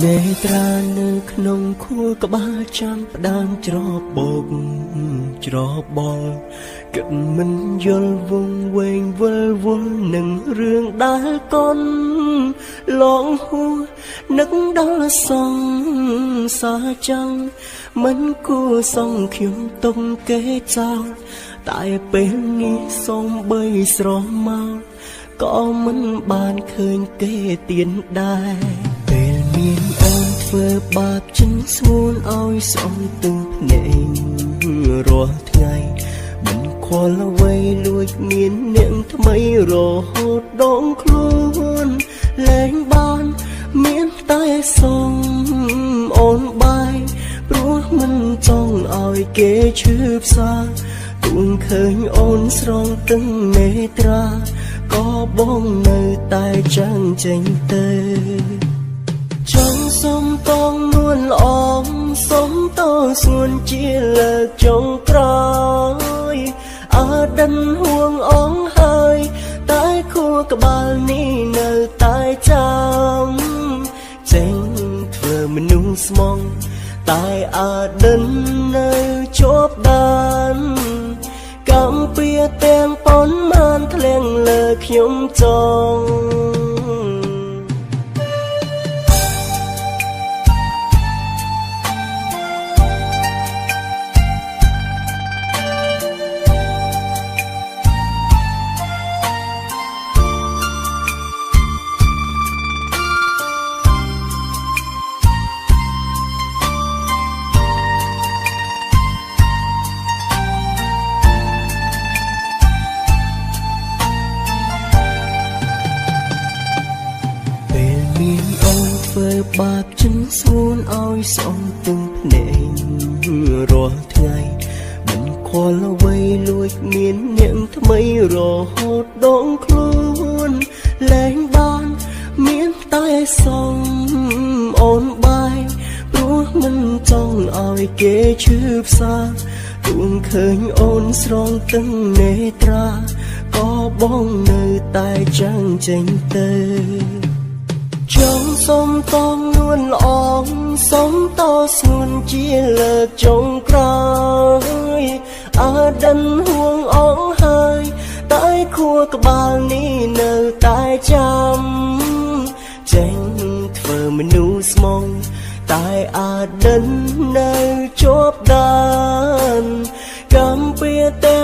មេត្រានៅក្នុងខួរក្បាលចាំផ្ដើមច្របោកច្របល់គិតមិនយល់វងវែងវិលវល់នឹងរឿងដែលកូនឡងហួរនឹកដល់សងសាចាំងមិនគួរសងខ្ញុំទុំគេចោលតែពេលនេះសូមបីស្រមកក៏មិនបានឃើញគេទៀនដែរពេលមានអូនធ្វើបាបចិនស្ងួនឲ្យស្អុំទឹងភ្នែករាល់ថ្ងៃមិនខ្វល់អ្វីលួចមានអ្នកថ្មីរហូតដងខ្លួនលែងបានមានតែសុំអូនបាយព្រោះមិនចង់ឲ្យគេឈឺផ្សាទួងឃើញអូនស្រងទឹងមេត្រាក៏បងនៅតែចាំងចេញទៅចង់សុំតងនួនល្អសុំតស្ងួនជាលើកចុងក្រោយអើដិនហួងអងហើយតែខួរក្បាលនេះនៅតែចាំចេញធ្វើមនុស្សស្មងតែអើដិននៅជាប់ដានកំពៀទាំងប៉ុនមានធ្លៀងលើខ្ញុំចង់ធ្វើបាបចិនស្ងួនឲ្យស្អុំទឹងភ្នែករាល់ថ្ងៃមិនខ្វល់អ្វីលួចមានអ្នកថ្មីរហូតដងខ្លួនលែងបានមានតែសុំអូនបាយព្រោះមិនចង់ឲ្យគេឈឺផ្សាទួងឃើញអូនស្រងទឹងនេត្រាក៏បងនៅតែចាំងចេញទៅចង់សុំតងនួនល្អសុំតស្ងួនជាលើកចុងក្រោយអើដិនហួងអងហើយតែខួរក្បាលនេះនៅតែចាំចេញធ្វើមនុស្សស្មងតែអើដិននៅជាប់ដានកំពៀតែ